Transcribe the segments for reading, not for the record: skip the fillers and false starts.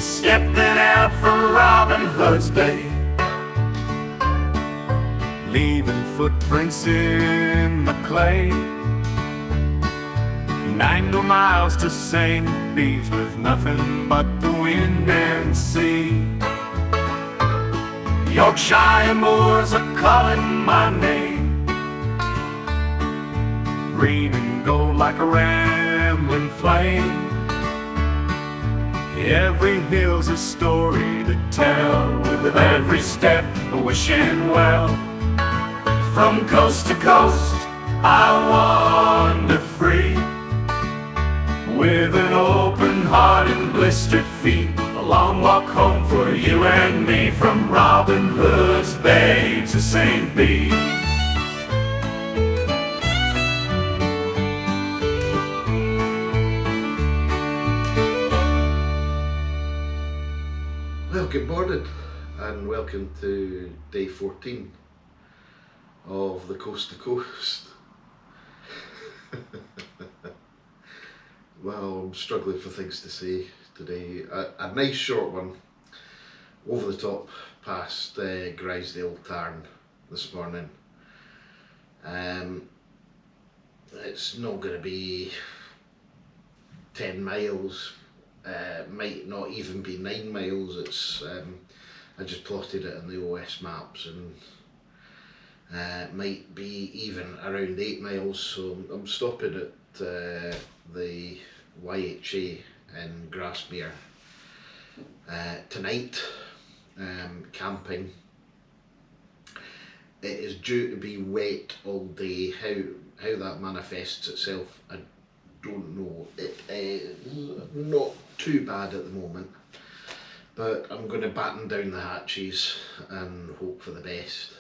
Stepping out from Robin Hood's Bay, leaving footprints in the clay. 90 miles to St. Bees with nothing but the wind and sea. Yorkshire moors are calling my name, green and gold like a rambling flame. Every hill's a story to tell, with every step a wishing well. From coast to coast I wander free, with an open heart and blistered feet. A long walk home for you and me, from Robin Hood's Bay to St. Bees. Well, good morning and welcome to day 14 of the Coast to Coast. Well, I'm struggling for things to say today. A nice short one, over the top, past Grisedale Tarn this morning. It's not going to be 10 miles, might not even be 9 miles. It's I just plotted it on the OS maps, and might be even around 8 miles. So I'm stopping at the YHA in Grasmere tonight, camping. It is due to be wet all day. How that manifests itself, I don't know. It is not too bad at the moment, but I'm going to batten down the hatches and hope for the best.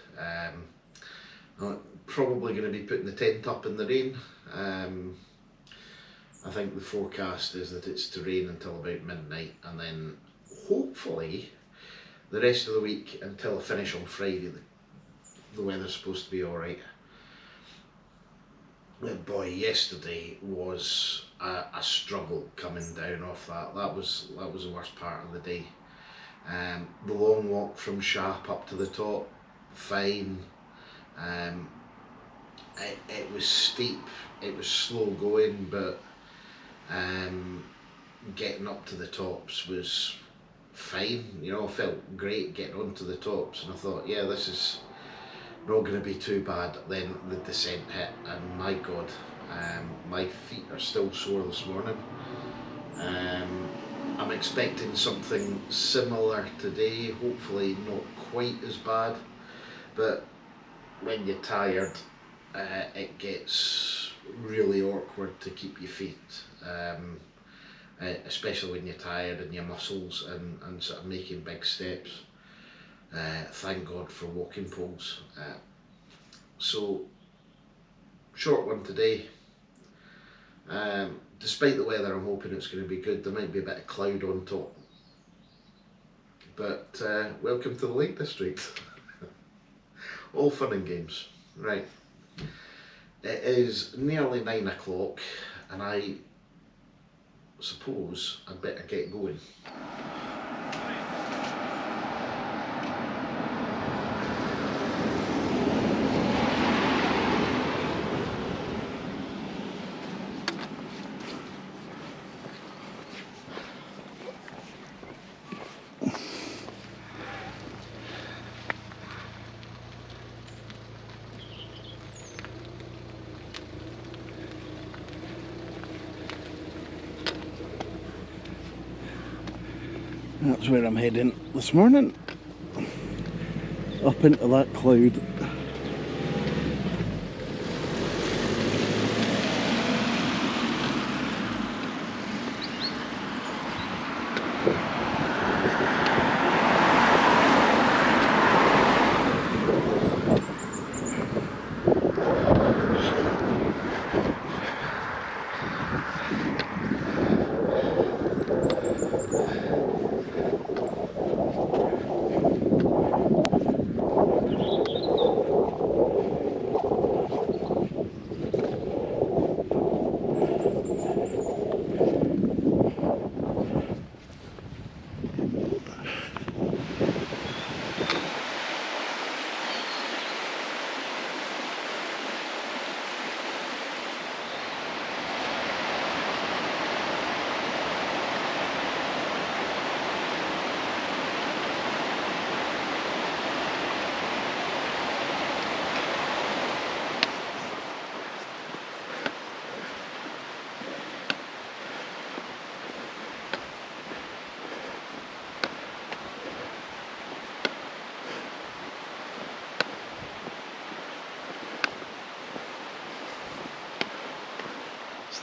I'm probably going to be putting the tent up in the rain. I think the forecast is that it's to rain until about midnight, and then hopefully the rest of the week until I finish on Friday the weather's supposed to be alright. But boy, yesterday was a struggle coming down off that. That was the worst part of the day. The long walk from Sharp up to the top, fine. It was steep, it was slow going, but getting up to the tops was fine. You know, I felt great getting onto the tops, and I thought, yeah, this is not going to be too bad. Then the descent hit, and my God, my feet are still sore this morning. I'm expecting something similar today, hopefully not quite as bad, but when you're tired, it gets really awkward to keep your feet, especially when you're tired and your muscles and sort of making big steps. Thank God for walking poles. So, short one today. Despite the weather, I'm hoping it's going to be good. There might be a bit of cloud on top, but welcome to the Lake District. All fun and games. Right, it is nearly 9 o'clock, and I suppose I'd better get going. That's where I'm heading this morning, up into that cloud.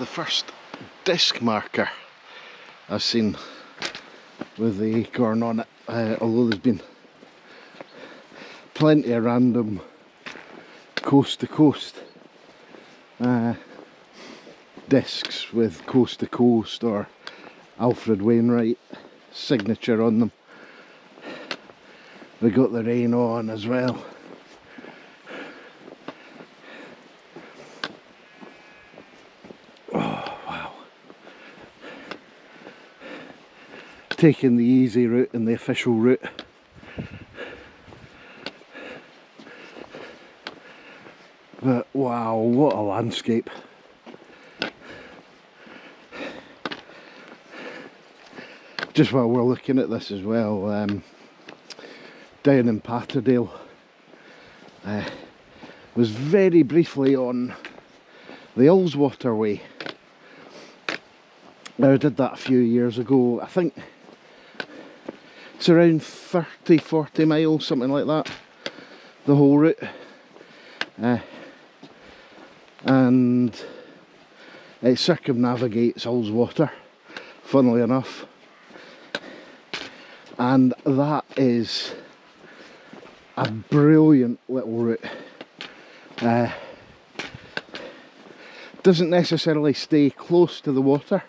the first disc marker I've seen with the acorn on it, although there's been plenty of random coast to coast discs with coast to coast or Alfred Wainwright signature on them. We got the rain on as well. Oh wow. Taking the easy route and the official route. But wow, what a landscape. Just while we're looking at this as well, down in Patterdale, was very briefly on the Ullswater Way. Now I did that a few years ago. I think it's around 30-40 miles, something like that, the whole route. And it circumnavigates Ullswater, funnily enough. And that is a brilliant little route. Doesn't necessarily stay close to the water.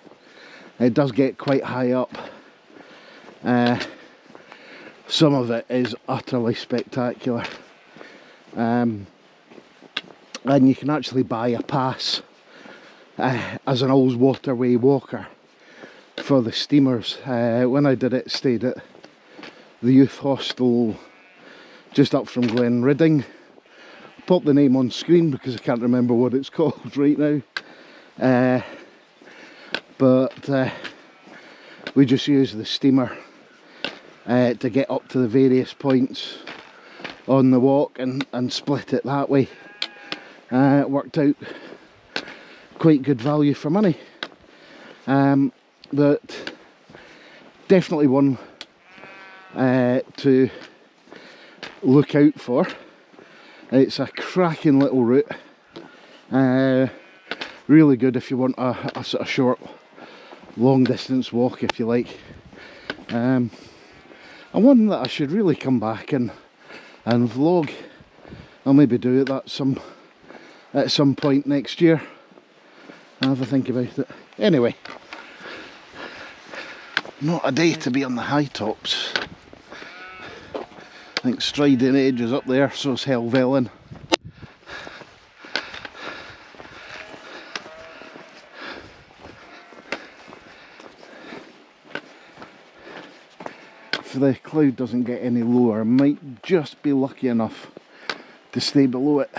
It does get quite high up. Some of it is utterly spectacular. And you can actually buy a pass as an Ullswater Way walker for the steamers. When I did it, stayed at the youth hostel just up from Glenridding. Pop the name on screen because I can't remember what it's called right now. But we just use the steamer to get up to the various points on the walk and split it that way. It worked out quite good value for money. But definitely one to look out for. It's a cracking little route. Really good if you want a sort of short, long distance walk, if you like. And one that I should really come back and vlog. I'll maybe do it at some point next year. I'll have a think about it. Anyway, not a day to be on the high tops. I think Striding Edge is up there, so is Helvellyn. If the cloud doesn't get any lower, I might just be lucky enough to stay below it.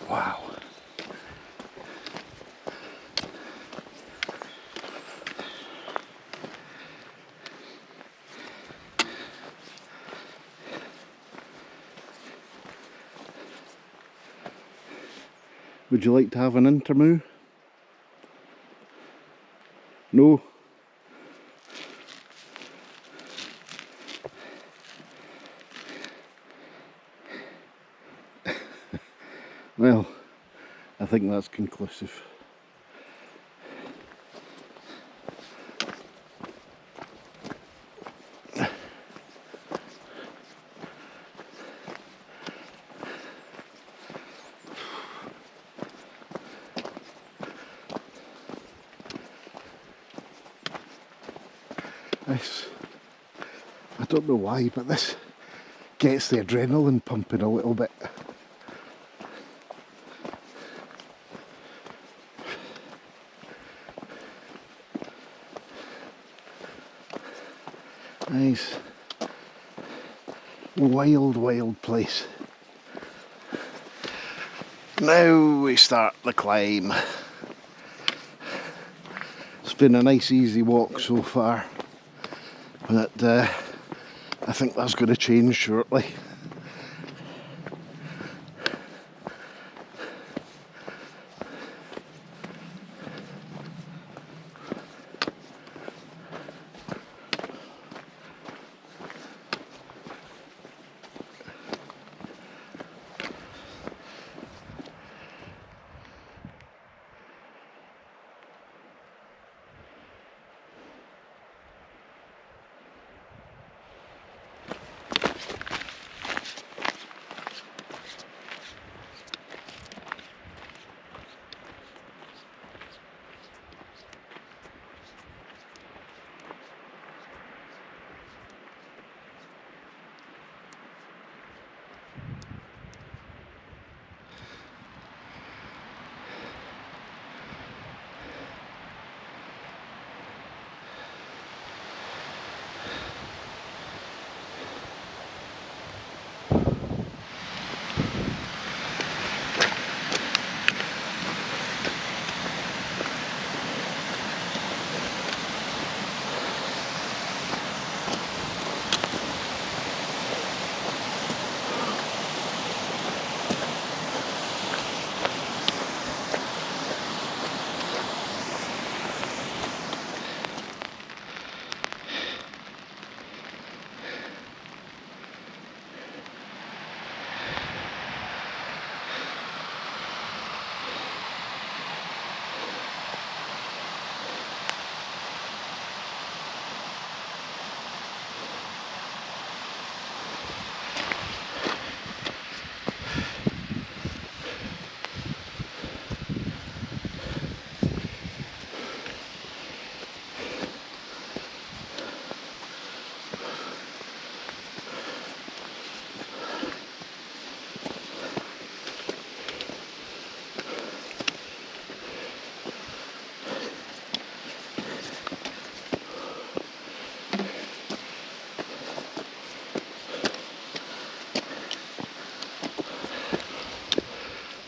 Wow. Would you like to have an intermoo? No? Well, I think that's conclusive. This, I don't know why, but this gets the adrenaline pumping a little bit. Nice. Wild, wild place. Now we start the climb. It's been a nice easy walk so far, but I think that's going to change shortly.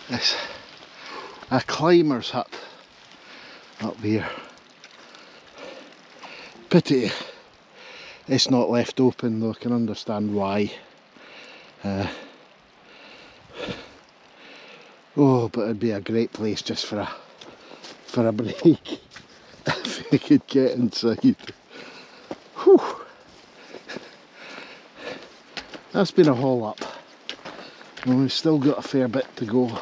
It's a climber's hut up here. Pity it's not left open, though I can understand why. Oh, but it'd be a great place just for a break if you could get inside. Whew. That's been a haul up. And we've still got a fair bit to go.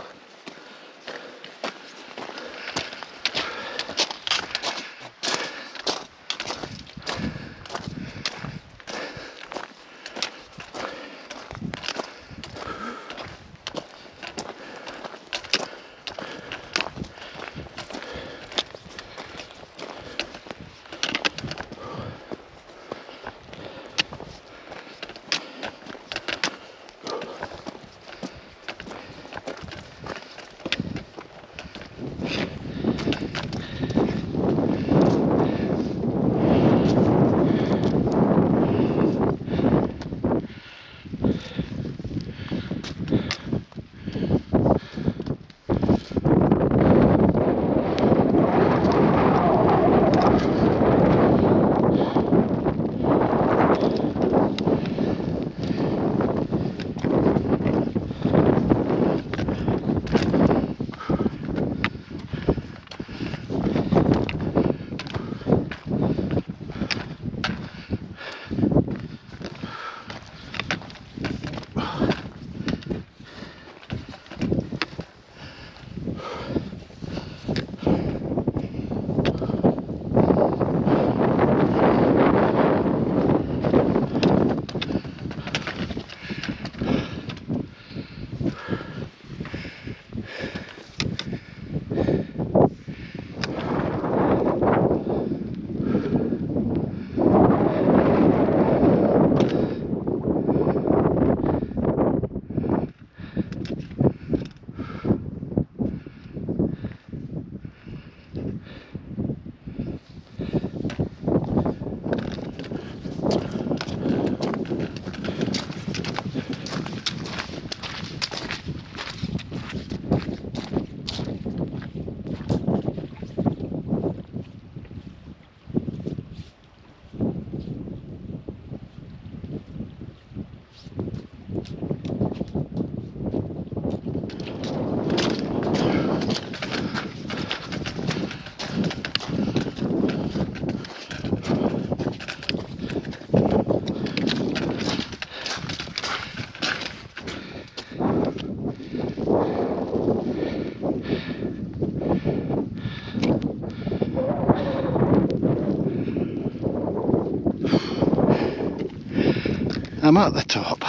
I'm at the top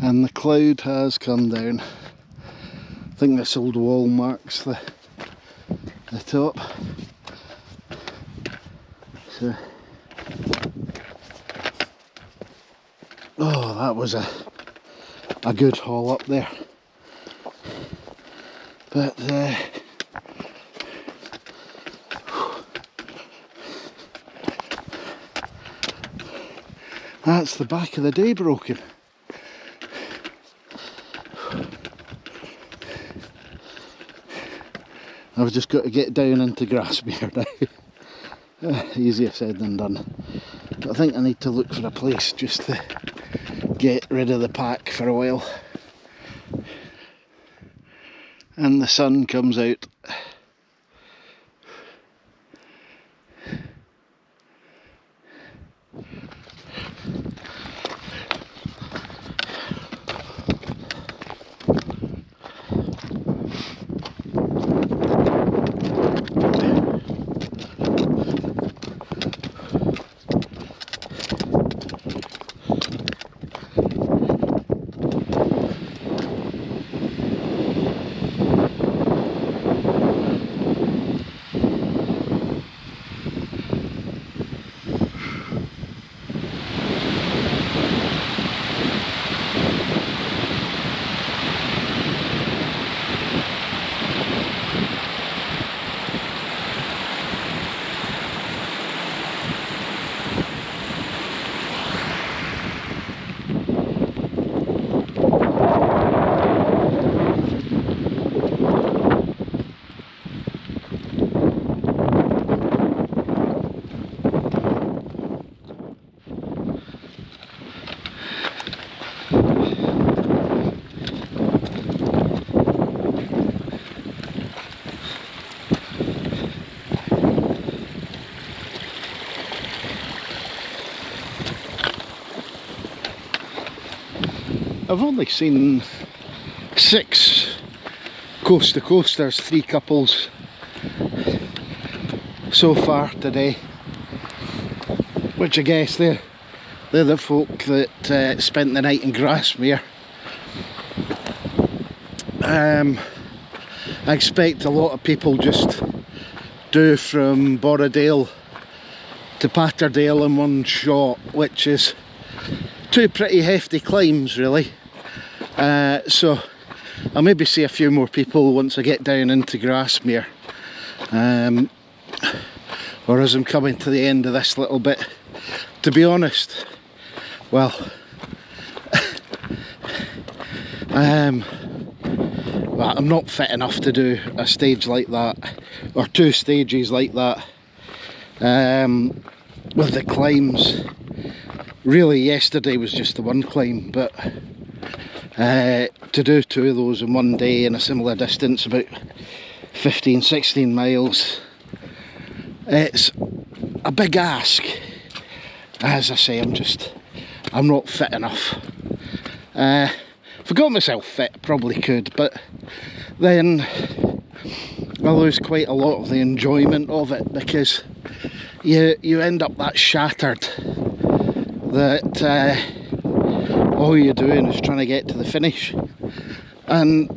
and the cloud has come down. I think this old wall marks the top. So, oh, that was a good haul up there. But that's the back of the day broken. I've just got to get down into Grasmere now. Easier said than done. But I think I need to look for a place just to get rid of the pack for a while. And the sun comes out. I've only seen 6 coast to coasters, 3 couples so far today, which I guess they're the folk that spent the night in Grasmere. I expect a lot of people just do from Patterdale to Patterdale in one shot, which is 2 pretty hefty climbs really. So I'll maybe see a few more people once I get down into Grasmere, or as I'm coming to the end of this little bit. To be honest, well, I'm not fit enough to do a stage like that, or 2 stages like that, with the climbs. Really, yesterday was just the one climb, but to do 2 of those in one day in a similar distance, about 15-16 miles, it's a big ask. As I say, I'm not fit enough. If I got myself fit, probably could, but then I lose quite a lot of the enjoyment of it, because you end up that shattered that all you're doing is trying to get to the finish. And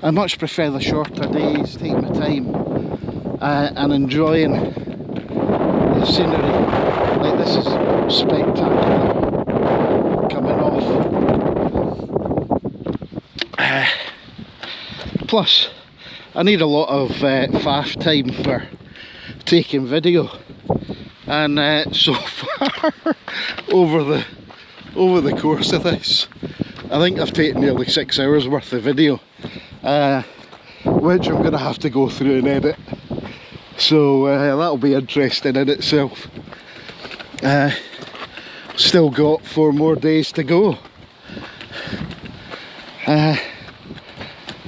I much prefer the shorter days, take my time and enjoying the scenery. Like, this is spectacular coming off. Plus I need a lot of fast time for taking video, and so far over the course of this, I think I've taken nearly 6 hours worth of video, which I'm going to have to go through and edit, so that'll be interesting in itself. Still got 4 more days to go,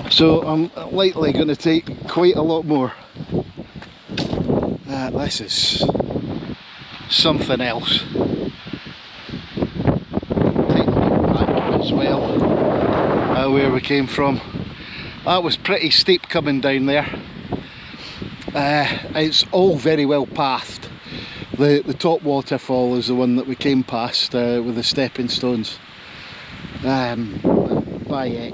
so I'm likely going to take quite a lot more. This is something else. Take the back as well. I where we came from. That was pretty steep coming down there. It's all very well pathed. The top waterfall is the one that we came past with the stepping stones. By heck.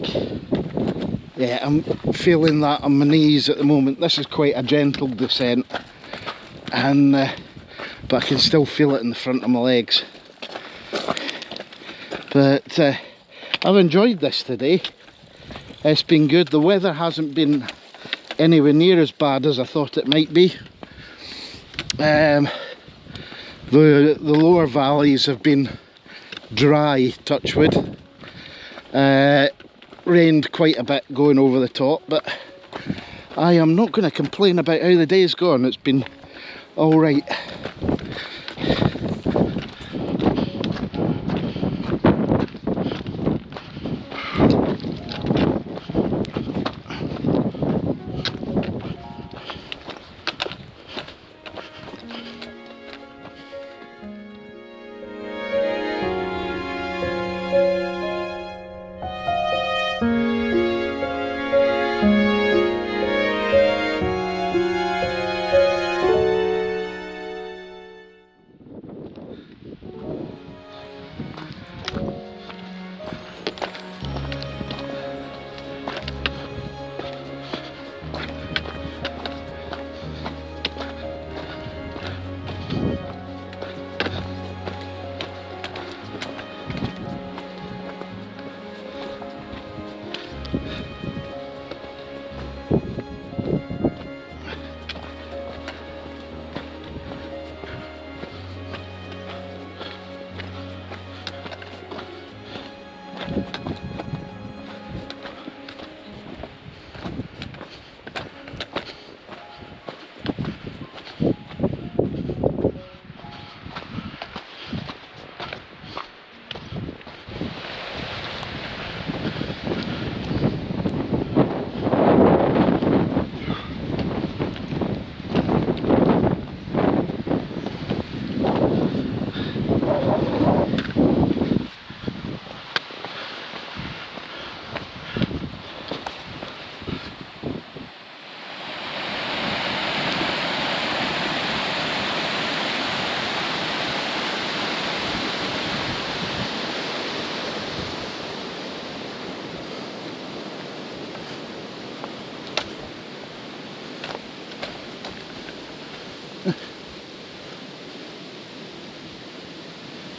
Yeah, I'm feeling that on my knees at the moment. This is quite a gentle descent, and but I can still feel it in the front of my legs. But I've enjoyed this today. It's been good. The weather hasn't been anywhere near as bad as I thought it might be. The lower valleys have been dry, touch wood. Rained quite a bit going over the top, but I am not going to complain about how the day's gone. It's been alright.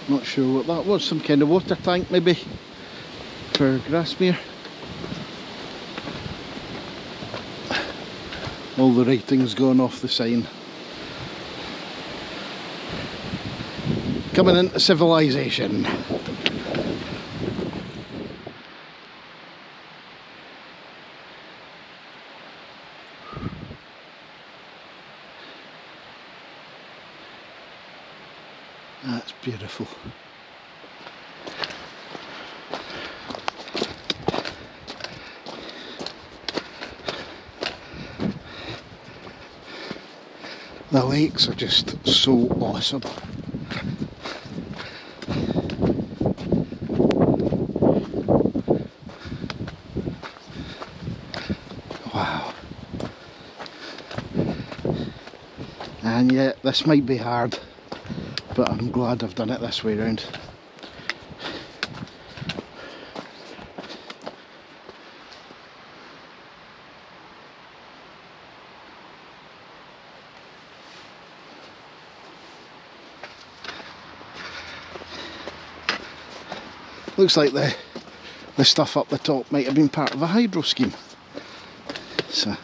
Not sure what that was, some kind of water tank maybe for Grasmere. All the writing's gone off the sign. Coming into civilization. That's beautiful. The lakes are just so awesome. Wow. And yet this might be hard, but I'm glad I've done it this way round. Looks like the stuff up the top might have been part of a hydro scheme. So,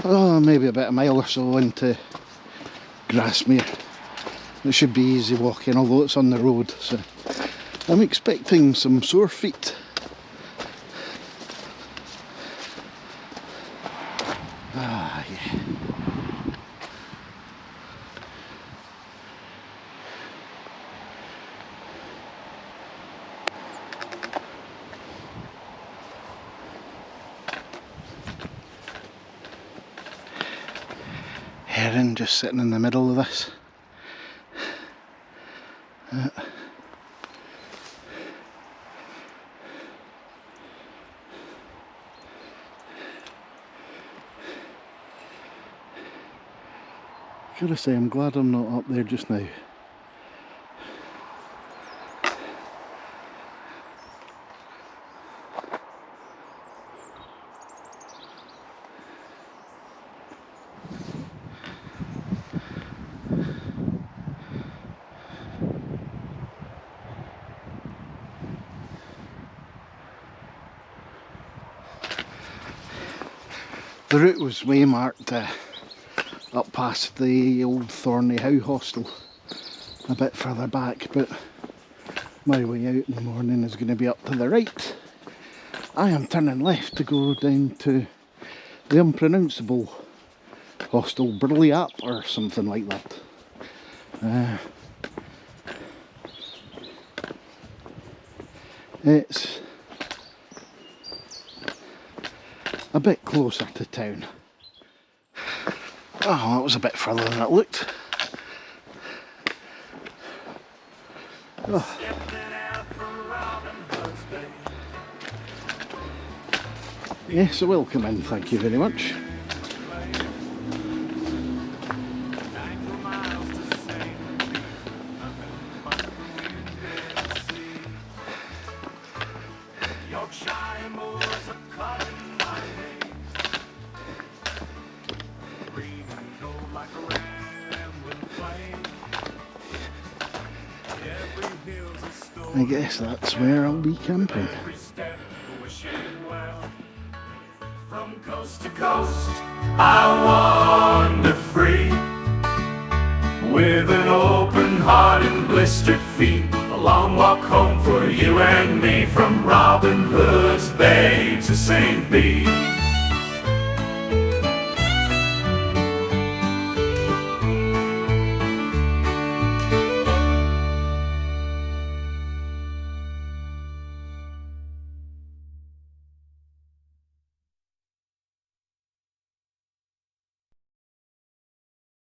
oh, maybe about a mile or so into Grasmere. It should be easy walking, although it's on the road, so I'm expecting some sore feet. Ah, yeah. Heron just sitting in the middle of this. Gotta say, I'm glad I'm not up there just now. The route was waymarked up past the old Thorney Howe hostel a bit further back, but my way out in the morning is going to be up to the right. I am turning left to go down to the unpronounceable hostel Burley-Up or something like that. It's a bit closer to town. Oh, that was a bit further than it looked. Oh. Yes, I will come in, thank you very much. I guess that's where I'll be camping. From coast to coast, I wander free, with an open heart and blistered feet. A long walk home for you and me, from Robin Hood's Bay to St. Bees.